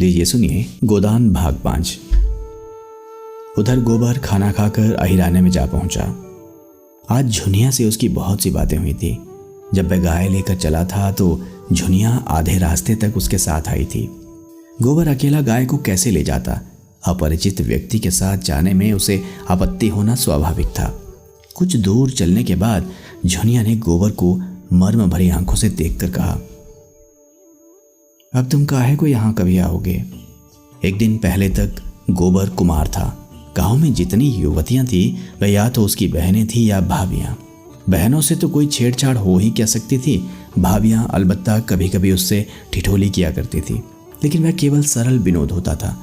लीजिए सुनिए गोदान भाग 5। उधर गोबर खाना खाकर अहिराने में जा पहुंचा। आज झुनिया से उसकी बहुत सी बातें हुई थी। जब वह गाय लेकर चला था तो झुनिया आधे रास्ते तक उसके साथ आई थी। गोबर अकेला गाय को कैसे ले जाता? अपरिचित व्यक्ति के साथ जाने में उसे आपत्ति होना स्वाभाविक था। कुछ दूर चलने के बाद झुनिया ने गोबर को मर्म भरी आंखों से देखकर कहा, अब तुम काहे को यहाँ कभी आओगे? एक दिन पहले तक गोबर कुमार था। गांव में जितनी युवतियां थी वह या तो उसकी बहनें थी या भाभियां। बहनों से तो कोई छेड़छाड़ हो ही क्या सकती थी। भाभियां अलबत्ता कभी कभी उससे ठिठोली किया करती थी, लेकिन वह केवल सरल विनोद होता था।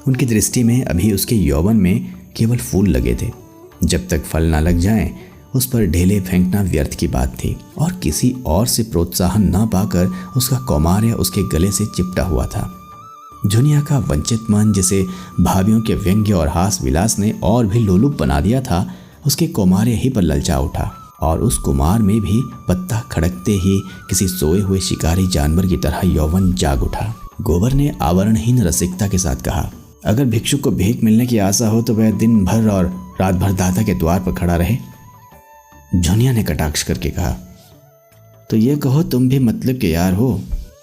उनकी दृष्टि में अभी उसके यौवन में केवल फूल लगे थे। जब तक फल ना लग जाएं, उस पर ढेले फेंकना व्यर्थ की बात थी। और किसी और से प्रोत्साहन न पाकर उसका कौमार्य उसके गले से चिपटा हुआ था। झुनिया का वंचित मन, जिसे भाभियों के व्यंग्य और हास विलास ने और भी लोलुप बना दिया था, उसके कौमार्य ही पर ललचा उठा। और उस कुमार में भी पत्ता खड़कते ही किसी सोए हुए शिकारी जानवर की तरह यौवन जाग उठा। गोबर ने आवरणहीन रसिकता के साथ कहा, अगर भिक्षुक को भीख मिलने की आशा हो तो वह दिन भर और रात भर दाता के द्वार पर खड़ा रहे। झुनिया ने कटाक्ष करके कहा, तो ये कहो तुम भी मतलब के यार हो।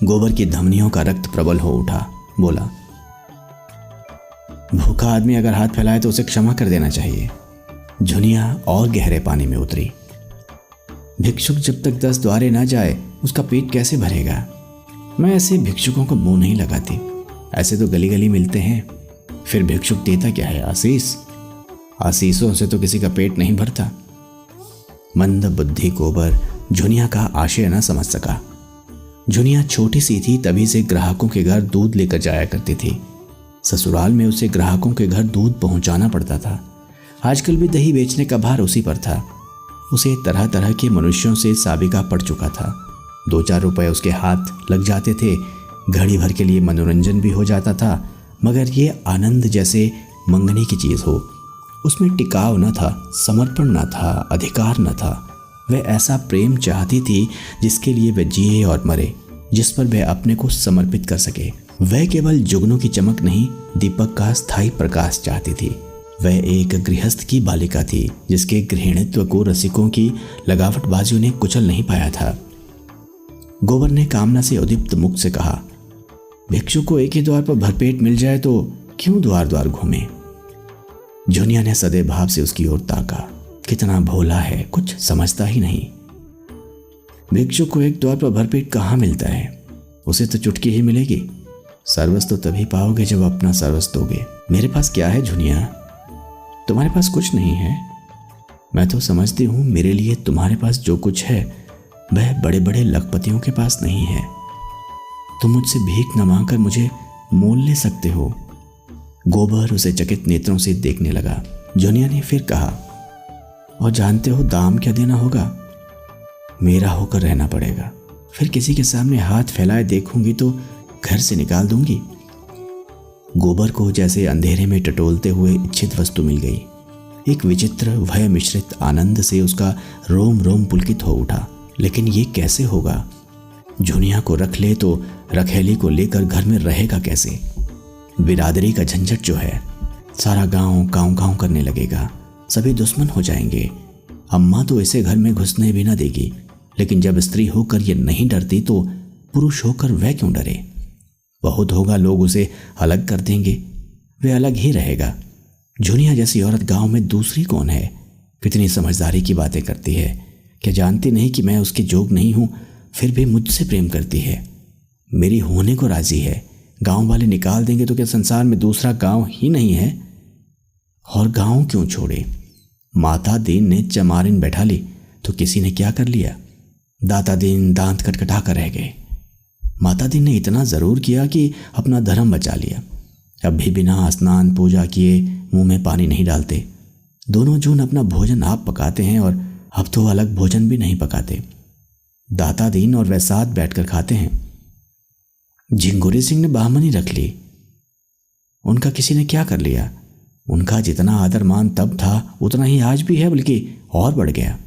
गोबर की धमनियों का रक्त प्रबल हो उठा। बोला, भूखा आदमी अगर हाथ फैलाए तो उसे क्षमा कर देना चाहिए। झुनिया और गहरे पानी में उतरी। भिक्षुक जब तक 10 द्वारे ना जाए उसका पेट कैसे भरेगा? मैं ऐसे भिक्षुकों को मुंह नहीं लगाती। ऐसे तो गली गली मिलते हैं। फिर भिक्षुक देता क्या है? आशीष। आशीषों से तो किसी का पेट नहीं भरता। मंद बुद्धि गोबर झुनिया का आशय न समझ सका। झुनिया छोटी सी थी, तभी से ग्राहकों के घर दूध लेकर जाया करती थी। ससुराल में उसे ग्राहकों के घर दूध पहुंचाना पड़ता था। आजकल भी दही बेचने का भार उसी पर था। उसे तरह तरह के मनुष्यों से साबिका पड़ चुका था। 2-4 रुपए उसके हाथ लग जाते थे। घड़ी भर के लिए मनोरंजन भी हो जाता था, मगर ये आनंद जैसे मंगनी की चीज हो। उसमें टिकाव न था, समर्पण न था, अधिकार न था। वह ऐसा प्रेम चाहती थी जिसके लिए वह जिए और मरे, जिस पर वह अपने को समर्पित कर सके। वह केवल जुगनों की चमक नहीं, दीपक का स्थायी प्रकाश चाहती थी। वह एक गृहस्थ की बालिका थी जिसके गृहिणीत्व को रसिकों की लगावटबाजियों ने कुचल नहीं पाया था। गोबर ने कामना से उद्दीप्त मुख से कहा, भिक्षु को एक ही द्वार पर भरपेट मिल जाए तो क्यों द्वार द्वार घूमे? झुनिया ने सदैव भाव से उसकी ओर ताका। कितना भोला है, कुछ समझता ही नहीं। भिक्षु को एक द्वार पर भरपेट कहाँ मिलता है? उसे तो चुटकी ही मिलेगी। सर्वस्व तो तभी पाओगे जब अपना सर्वस्व दोगे। मेरे पास क्या है झुनिया? तुम्हारे पास कुछ नहीं है। मैं तो समझती हूँ मेरे लिए तुम्हारे पास जो कुछ है वह बड़े बड़े लखपतियों के पास नहीं है। तुम मुझसे भीख न मांगकर मुझे मोल ले सकते हो। गोबर उसे चकित नेत्रों से देखने लगा। झुनिया ने फिर कहा, और जानते हो दाम क्या देना होगा? मेरा होकर रहना पड़ेगा। फिर किसी के सामने हाथ फैलाए देखूंगी तो घर से निकाल दूंगी। गोबर को जैसे अंधेरे में टटोलते हुए इच्छित वस्तु मिल गई। एक विचित्र भय मिश्रित आनंद से उसका रोम रोम पुलकित हो उठा। लेकिन ये कैसे होगा? झुनिया को रख ले तो रखेली को लेकर घर में रहेगा कैसे? बिरादरी का झंझट जो है, सारा गांव काँव काँव करने लगेगा। सभी दुश्मन हो जाएंगे। अम्मा तो इसे घर में घुसने भी ना देगी। लेकिन जब स्त्री होकर ये नहीं डरती तो पुरुष होकर वह क्यों डरे? बहुत होगा लोग उसे अलग कर देंगे, वह अलग ही रहेगा। झुनिया जैसी औरत गांव में दूसरी कौन है? कितनी समझदारी की बातें करती है। क्या जानती नहीं कि मैं उसकी जोग नहीं हूं? फिर भी मुझसे प्रेम करती है, मेरी होने को राजी है। गांव वाले निकाल देंगे तो क्या संसार में दूसरा गांव ही नहीं है? और गांव क्यों छोड़े? माता दीन ने चमारिन बैठा ली तो किसी ने क्या कर लिया? दाता दीन दांत कटकटा कर रह गए। माता दीन ने इतना जरूर किया कि अपना धर्म बचा लिया। अब भी बिना स्नान पूजा किए मुंह में पानी नहीं डालते। दोनों जून अपना भोजन आप पकाते हैं और अब तो अलग भोजन भी नहीं पकाते। दाता दीन और वह साथ बैठकर खाते हैं। झिंगुरी सिंह ने बाहमनी रख ली। उनका किसी ने क्या कर लिया? उनका जितना आदर मान तब था उतना ही आज भी है, बल्कि और बढ़ गया।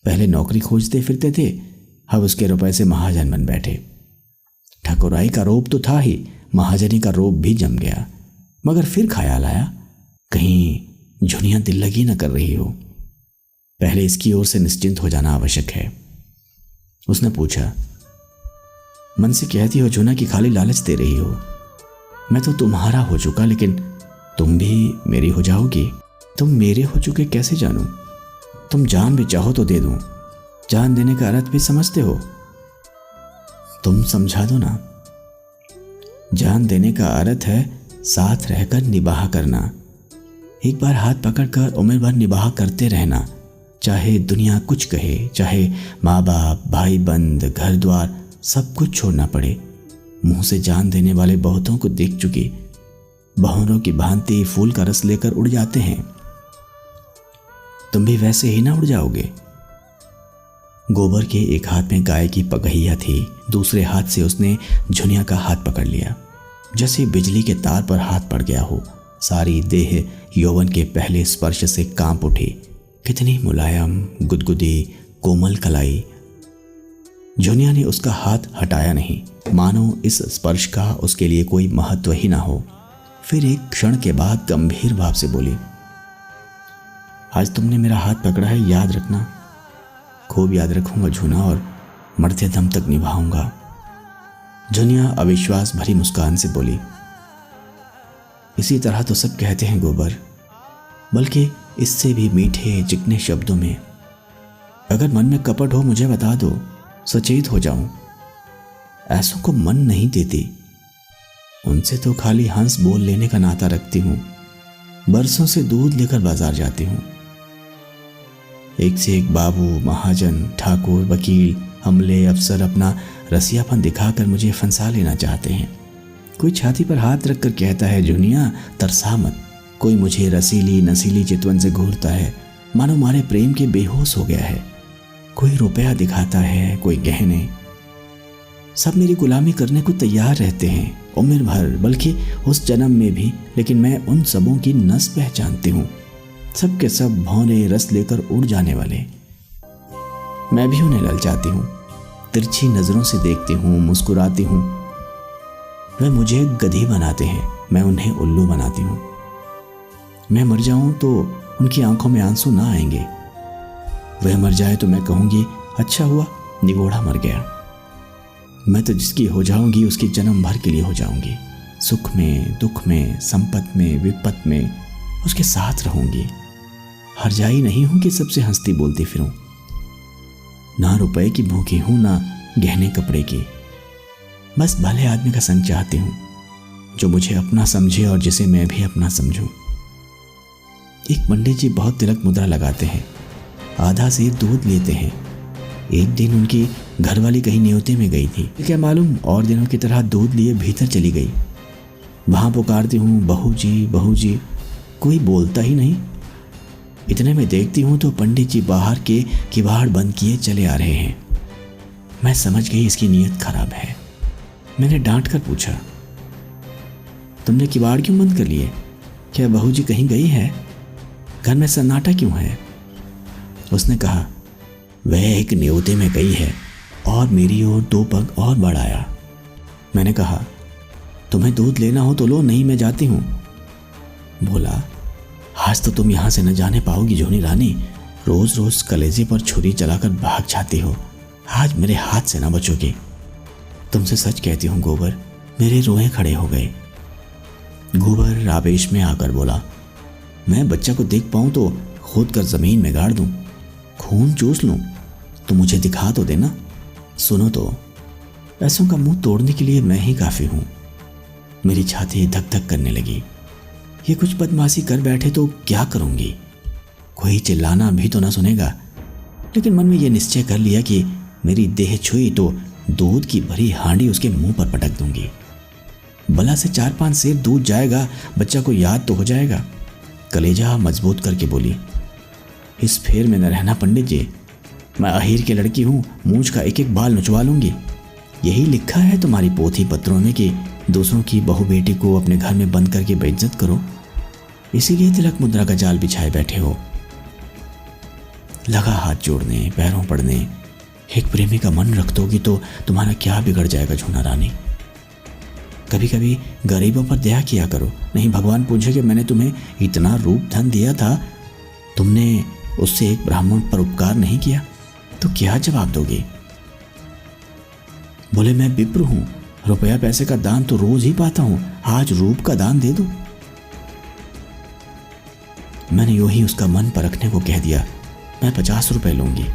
पहले नौकरी खोजते फिरते थे, अब उसके रुपए से महाजन बन बैठे। ठकुराई का रोब तो था ही, महाजनी का रोब भी जम गया। मगर फिर ख्याल आया, कहीं झुनिया दिल लगी न कर रही हो। पहले इसकी ओर से निश्चिंत हो जाना आवश्यक है। उसने पूछा, मन से कहती हो झुना कि खाली लालच दे रही हो। मैं तो तुम्हारा हो चुका, लेकिन तुम भी मेरी हो जाओगी। तुम मेरे हो चुके कैसे जानूं? तुम जान भी चाहो तो दे दूं। जान देने का अर्थ भी समझते हो? तुम समझा दो ना। जान देने का अर्थ है साथ रहकर निबाह करना। एक बार हाथ पकड़कर उम्र भर निबाह करते रहना, चाहे दुनिया कुछ कहे, चाहे माँ बाप, भाई बंद, घर द्वार सब कुछ छोड़ना पड़े। मुंह से जान देने वाले बहुतों को देख चुकी। बहनों की भांति फूल का रस लेकर उड़ जाते हैं। तुम भी वैसे ही ना उड़ जाओगे? गोबर के एक हाथ में गाय की पगहिया थी, दूसरे हाथ से उसने झुनिया का हाथ पकड़ लिया। जैसे बिजली के तार पर हाथ पड़ गया हो। सारी देह यौवन के पहले स्पर्श से कांप उठी। कितनी मुलायम, गुदगुदी, कोमल कलाई। झुनिया ने उसका हाथ हटाया नहीं, मानो इस स्पर्श का उसके लिए कोई महत्व ही ना हो। फिर एक क्षण के बाद गंभीर भाव से बोली, आज तुमने मेरा हाथ पकड़ा है, याद रखना। खूब याद रखूंगा झुना, और मरते दम तक निभाऊंगा। झुनिया अविश्वास भरी मुस्कान से बोली, इसी तरह तो सब कहते हैं गोबर, बल्कि इससे भी मीठे चिकने शब्दों में। अगर मन में कपट हो मुझे बता दो, सचेत हो जाऊं। ऐसों को मन नहीं देती। उनसे तो खाली हंस बोल लेने का नाता रखती हूं। बरसों से दूध लेकर बाजार जाती हूं। एक से एक बाबू, महाजन, ठाकुर, वकील, अमले, अफसर अपना रसियापन दिखाकर मुझे फंसा लेना चाहते हैं। कोई छाती पर हाथ रखकर कहता है, झुनिया तरसा मत। कोई मुझे रसीली नसीली चितवन से घूरता है, मानो मारे प्रेम के बेहोश हो गया है। कोई रुपया दिखाता है, कोई गहने। सब मेरी गुलामी करने को तैयार रहते हैं, उम्र भर, बल्कि उस जन्म में भी। लेकिन मैं उन सबों की नस पहचानती हूँ। सब के सब भौरे रस लेकर उड़ जाने वाले। मैं भी उन्हें ललचाती हूँ, तिरछी नजरों से देखती हूँ, मुस्कुराती हूँ। वे मुझे गधी बनाते हैं, मैं उन्हें उल्लू बनाती हूँ। मैं मर जाऊं तो उनकी आंखों में आंसू ना आएंगे। वह मर जाए तो मैं कहूंगी, अच्छा हुआ निगोड़ा मर गया। मैं तो जिसकी हो जाऊंगी उसकी जन्म भर के लिए हो जाऊंगी। सुख में, दुख में, संपत में, विपत में उसके साथ रहूंगी। हरजाई नहीं हूं कि सबसे हंसती बोलती फिरूं। ना रुपए की भूखी हूं, ना गहने कपड़े की। बस भले आदमी का संग चाहती हूं, जो मुझे अपना समझे और जिसे मैं भी अपना समझूं। एक पंडित जी बहुत तिलक मुद्रा लगाते हैं, आधा सेर दूध लेते हैं। एक दिन उनकी घरवाली कहीं न्योते में गई थी, क्या मालूम और दिनों की तरह दूध लिए भीतर चली गई। वहां पुकारती हूँ, बहू जी, बहू जी, कोई बोलता ही नहीं। इतने में देखती हूँ तो पंडित जी बाहर के किवाड़ बंद किए चले आ रहे हैं। मैं समझ गई इसकी नीयत खराब है। मैंने डांट कर पूछा, तुमने किवाड़ क्यों बंद कर लिए? क्या बहू जी कहीं गई है? घर में सन्नाटा क्यों है? उसने कहा, वह एक न्योते में गई है, और मेरी ओर 2 पग और बढ़ाया। मैंने कहा, तुम्हें दूध लेना हो तो लो, नहीं मैं जाती हूँ। बोला, आज तो तुम यहाँ से न जाने पाओगी झुनी रानी। रोज रोज कलेजे पर छुरी चलाकर भाग जाती हो, आज मेरे हाथ से न बचोगी। तुमसे सच कहती हूँ गोबर, मेरे रोए खड़े हो गए। गोबर आवेश में आकर बोला, मैं बच्चा को देख पाऊं तो खोद कर जमीन में गाड़ दूं, खून चूस लूं, तो मुझे दिखा तो देना। सुनो तो, पैसों का मुंह तोड़ने के लिए मैं ही काफी हूं। मेरी छाती धक धक करने लगी। ये कुछ बदमाशी कर बैठे तो क्या करूंगी? कोई चिल्लाना भी तो ना सुनेगा। लेकिन मन में यह निश्चय कर लिया कि मेरी देह छुई तो दूध की भरी हांडी उसके मुंह पर पटक दूंगी। बला से 4-5 सेर दूध जाएगा, बच्चा को याद तो हो जाएगा। कलेजा मजबूत करके बोली, इस फेर में न रहना पंडित जी। मैं अहीर की लड़की हूँ, मूंछ का एक एक बाल नुचवा लूंगी। यही लिखा है तुम्हारी पोथी पत्रों में कि दूसरों की बहू बेटी को अपने घर में बंद करके बेइज्जत करो, इसीलिए तिलक मुद्रा का जाल बिछाए बैठे हो। लगा हाथ जोड़ने, पैरों पड़ने। एक प्रेमी का मन रख दोगी तो तुम्हारा क्या बिगड़ जाएगा झूना रानी? कभी कभी गरीबों पर दया किया करो, नहीं भगवान पूछे कि मैंने तुम्हें इतना रूप धन दिया था, तुमने उससे एक ब्राह्मण पर उपकार नहीं किया तो क्या जवाब दोगे? बोले मैं विप्र हूं, रुपया पैसे का दान तो रोज ही पाता हूं, आज रूप का दान दे दो। मैंने यूं ही उसका मन परखने को कह दिया, मैं 50 रुपए लूंगी।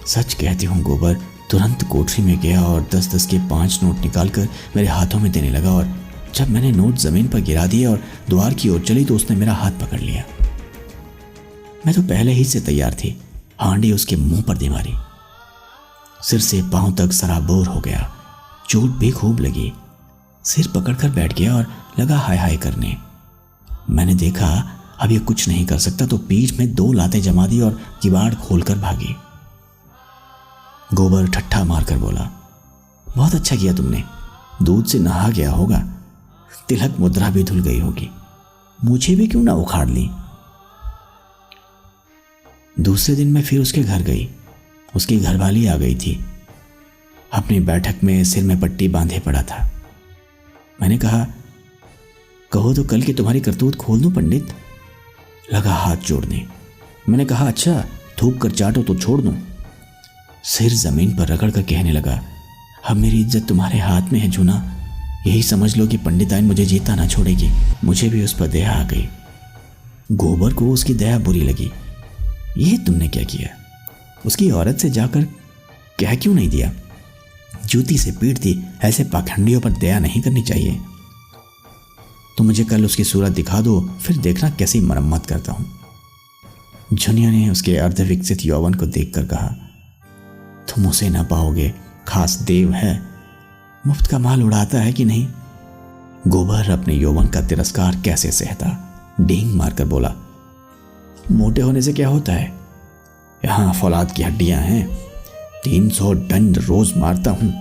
सच कहती हूँ गोबर तुरंत कोठरी में गया और 10-10 के 5 नोट निकालकर मेरे हाथों में देने लगा, और जब मैंने नोट जमीन पर गिरा दिए और द्वार की ओर चली तो उसने मेरा हाथ पकड़ लिया। मैं तो पहले ही से तैयार थी, हांडी उसके मुंह पर दे मारी। सिर से पांव तक सराबोर हो गया, चोट भी खूब लगी। सिर पकड़कर बैठ गया और लगा हाय हाय करने। मैंने देखा अब ये कुछ नहीं कर सकता तो पीठ में 2 लातें जमा दी और किवाड़ खोलकर भागी। गोबर ठट्ठा मारकर बोला, बहुत अच्छा किया तुमने, दूध से नहा गया होगा, तिलक मुद्रा भी धुल गई होगी, मुझे भी क्यों ना उखाड़ ली। दूसरे दिन मैं फिर उसके घर गई। उसकी घरवाली आ गई थी, अपनी बैठक में सिर में पट्टी बांधे पड़ा था। मैंने कहा, कहो तो कल की तुम्हारी करतूत खोल दूं पंडित। लगा हाथ जोड़ने। मैंने कहा, अच्छा थूक कर चाटो तो छोड़ दूं। सिर जमीन पर रगड़ कर कहने लगा, अब मेरी इज्जत तुम्हारे हाथ में है जूना, यही समझ लो कि पंडिताइन मुझे जीता ना छोड़ेगी। मुझे भी उस पर दया आ गई। गोबर को उसकी दया बुरी लगी। ये तुमने क्या किया? उसकी औरत से जाकर कह क्यों नहीं दिया? जूती से पीट दी, ऐसे पाखंडियों पर दया नहीं करनी चाहिए। तो मुझे कल उसकी सूरत दिखा दो, फिर देखना कैसी मरम्मत करता हूं। झुनिया ने उसके अर्धविकसित यौवन को देखकर कहा, तुम उसे ना पाओगे, खास देव है, मुफ्त का माल उड़ाता है कि नहीं। गोबर अपने यौवन का तिरस्कार कैसे सहता, डींग मारकर बोला, मोटे होने से क्या होता है, यहां फौलाद की हड्डियां हैं, 300 डंड रोज मारता हूं,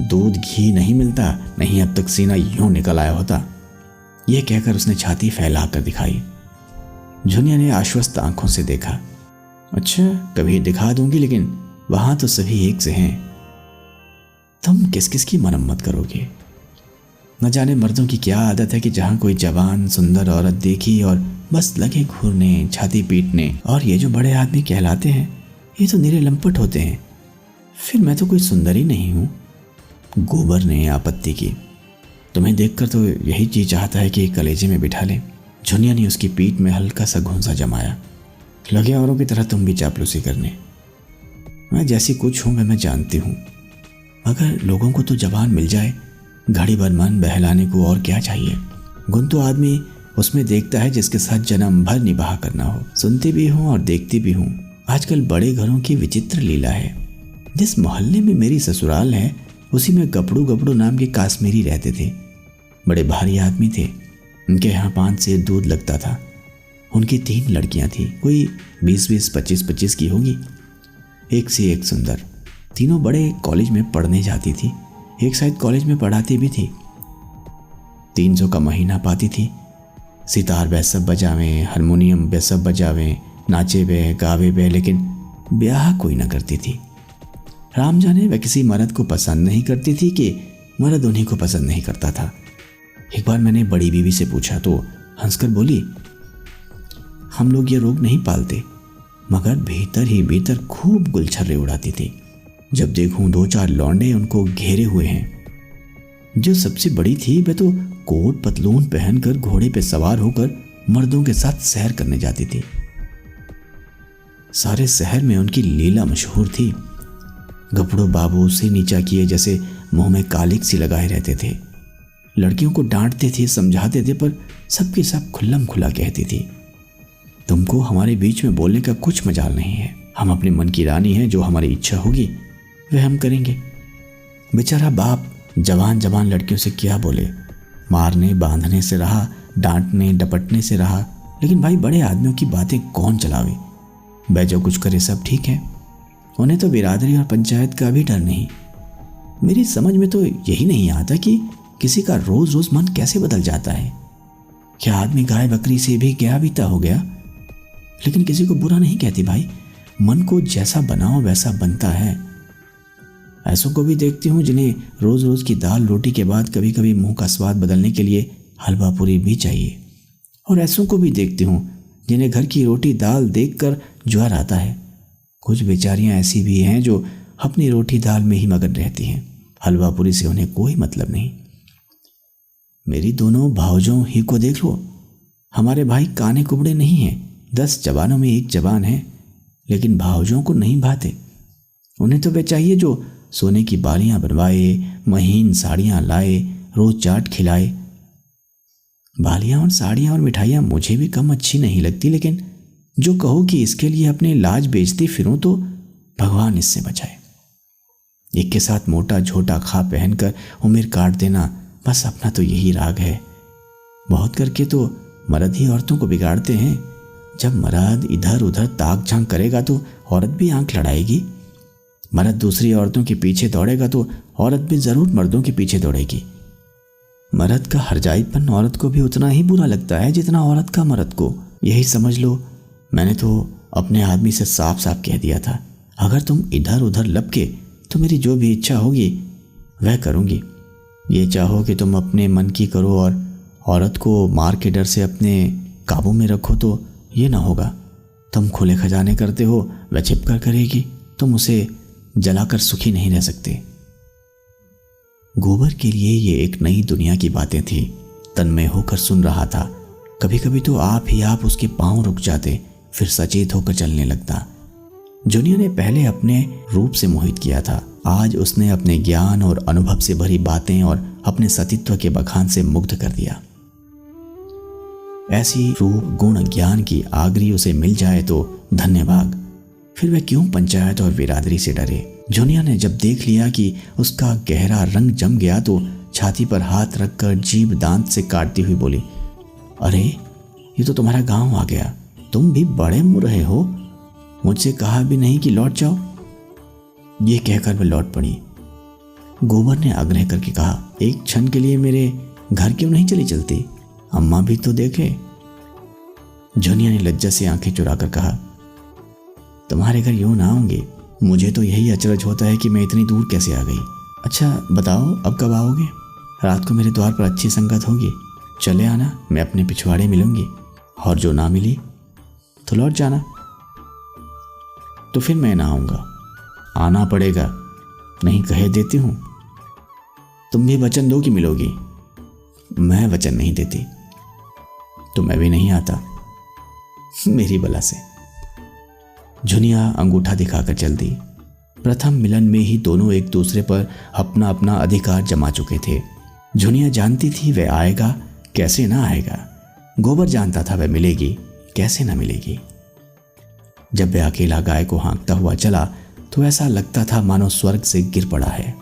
दूध घी नहीं मिलता, नहीं अब तक सीना यूं निकल आया होता। यह कहकर उसने छाती फैला कर दिखाई। झुनिया ने आश्वस्त आंखों से देखा, अच्छा कभी दिखा दूंगी, लेकिन वहां तो सभी एक से हैं, तुम किस किस की मरम्मत करोगे। न जाने मर्दों की क्या आदत है कि जहां कोई जवान सुंदर औरत देखी और बस लगे घूरने, छाती पीटने। और ये जो बड़े आदमी कहलाते हैं ये तो निरे लंपट होते हैं, फिर मैं तो कोई सुंदर ही नहीं हूं। गोबर ने आपत्ति की, तुम्हें देखकर तो यही चीज चाहता है कि कलेजे में बिठा ले। झुनिया ने उसकी पीठ में हल्का सा घूंसा जमाया, लगे औरों की तरह तुम भी चापलूसी करने। मैं जैसी कुछ हूं मैं जानती हूं, मगर लोगों को तो जवान मिल जाए, घड़ी भर मन बहलाने को और क्या चाहिए। गुण तो आदमी उसमें देखता है जिसके साथ जन्म भर निभाह करना हो। सुनती भी हूँ और देखती भी हूँ। आजकल बड़े घरों की विचित्र लीला है। जिस मोहल्ले में मेरी ससुराल है उसी में गपड़ू गपड़ू नाम के काश्मीरी रहते थे। बड़े भारी आदमी थे, उनके यहाँ 5 सेर दूध लगता था। उनकी 3 लड़कियाँ थीं, कोई 20-20, 25-25 की होगी, एक से एक सुंदर। तीनों बड़े कॉलेज में पढ़ने जाती थी, एक शायद कॉलेज में पढ़ाती भी थी। 300 का महीना पाती थी। सितार वे सब बजावें, हारमोनियम वे सब बजावें, नाचे वे गावे वे, लेकिन ब्याह कोई ना करती थी। राम जाने वह किसी मर्द को पसंद नहीं करती थी कि मर्द उन्हीं को पसंद नहीं करता था। एक बार मैंने बड़ी बीवी से पूछा तो हंसकर बोली, हम लोग ये रोग नहीं पालते, मगर भीतर ही भीतर खूब गुलछर्रे उड़ाती थी। जब देखूं 2-4 लौंडे उनको घेरे हुए हैं। जो सबसे बड़ी थी वह तो कोट पतलून पहनकर घोड़े पे सवार होकर मर्दों के साथ सैर करने जाती थी। सारे शहर में उनकी लीला मशहूर थी। गपड़ो बाबू से नीचा किए जैसे मुंह में कालिक सी लगाए रहते थे। लड़कियों को डांटते थे, समझाते थे, पर सबके सब खुल्लम खुला कहती थी, तुमको हमारे बीच में बोलने का कुछ मजाल नहीं है। हम अपने मन की रानी हैं, जो हमारी इच्छा होगी वह हम करेंगे। बेचारा बाप जवान जवान लड़कियों से क्या बोले, मारने बांधने से रहा, डांटने डपटने से रहा, लेकिन भाई बड़े आदमियों की बातें कौन चलावे। वह जो कुछ करे सब ठीक है, उन्हें तो बिरादरी और पंचायत का भी डर नहीं। मेरी समझ में तो यही नहीं आता कि किसी का रोज रोज मन कैसे बदल जाता है। क्या आदमी गाय बकरी से भी क्या बीता हो गया, लेकिन किसी को बुरा नहीं कहती भाई। मन को जैसा बनाओ वैसा बनता है। ऐसों को भी देखती हूँ जिन्हें रोज़ रोज़ की दाल रोटी के बाद कभी कभी मुंह का स्वाद बदलने के लिए हलवा पूरी भी चाहिए। और ऐसों को भी देखती हूँ जिन्हें घर की रोटी दाल देखकर ज्वार आता है। कुछ बेचारियाँ ऐसी भी हैं जो अपनी रोटी दाल में ही मगन रहती हैं, हलवा पूरी से उन्हें कोई मतलब नहीं। मेरी दोनों भावजों ही को देख लो। हमारे भाई काने कुबड़े नहीं हैं, 10 जवानों में एक जवान है, लेकिन भावजों को नहीं भाते। उन्हें तो वे चाहिए जो सोने की बालियां बनवाए, महीन साड़ियां लाए, रोज चाट खिलाए। बालियां और साड़ियां और मिठाइयां मुझे भी कम अच्छी नहीं लगती, लेकिन जो कहो कि इसके लिए अपने लाज बेचती फिरूं तो भगवान इससे बचाए। एक के साथ मोटा झोटा खा पहनकर उम्र काट देना, बस अपना तो यही राग है। बहुत करके तो मर्द ही औरतों को बिगाड़ते हैं। जब मर्द इधर उधर ताक झांक करेगा तो औरत भी आंख लड़ाएगी। मर्द दूसरी औरतों के पीछे दौड़ेगा तो औरत भी जरूर मर्दों के पीछे दौड़ेगी। मर्द का हरजाईपन औरत को भी उतना ही बुरा लगता है जितना औरत का मर्द को। यही समझ लो, मैंने तो अपने आदमी से साफ साफ कह दिया था, अगर तुम इधर उधर लपके तो मेरी जो भी इच्छा होगी वह करूँगी। ये चाहो कि तुम अपने मन की करो और औरत को मार के डर से अपने काबू में रखो तो ये ना होगा। तुम खुले खजाने करते हो, वह छिपकर करेगी, तुम उसे जलाकर सुखी नहीं रह सकते। गोबर के लिए ये एक नई दुनिया की बातें थी। तन्मय होकर सुन रहा था। कभी कभी तो आप ही आप उसके पांव रुक जाते, फिर सचेत होकर चलने लगता। जूनिया ने पहले अपने रूप से मोहित किया था, आज उसने अपने ज्ञान और अनुभव से भरी बातें और अपने सतीत्व के बखान से मुग्ध कर दिया। ऐसी रूप गुण ज्ञान की आगरी उसे मिल जाए तो धन्यवाद, फिर वह क्यों पंचायत और बिरादरी से डरे। जूनिया ने जब देख लिया कि उसका गहरा रंग जम गया तो छाती पर हाथ रखकर जीभ दांत से काटती हुई बोली, अरे ये तो तुम्हारा गांव आ गया, तुम भी बड़े मुरहे हो, मुझसे कहा भी नहीं कि लौट जाओ। ये कहकर वह लौट पड़ी। गोबर ने आग्रह करके कहा, एक क्षण के लिए मेरे घर क्यों नहीं चली चलती, अम्मा भी तो देखे। जूनिया ने लज्जा से आंखें चुराकर कहा, तुम्हारे घर यूं ना आऊंगी, मुझे तो यही अचरज होता है कि मैं इतनी दूर कैसे आ गई। अच्छा बताओ अब कब आओगे? रात को मेरे द्वार पर अच्छी संगत होगी, चले आना, मैं अपने पिछवाड़े मिलूंगी, और जो ना मिली तो लौट जाना। तो फिर मैं ना आऊंगा। आना पड़ेगा, नहीं कहे देती हूं। तुम भी वचन दो कि मिलोगी। मैं वचन नहीं देती तो मैं भी नहीं आता, मेरी बला से। जूनिया अंगूठा दिखाकर चल दी। प्रथम मिलन में ही दोनों एक दूसरे पर अपना अपना अधिकार जमा चुके थे। जूनिया जानती थी वह आएगा, कैसे ना आएगा। गोबर जानता था वह मिलेगी, कैसे ना मिलेगी। जब वह अकेला गाय को हाँकता हुआ चला तो ऐसा लगता था मानो स्वर्ग से गिर पड़ा है।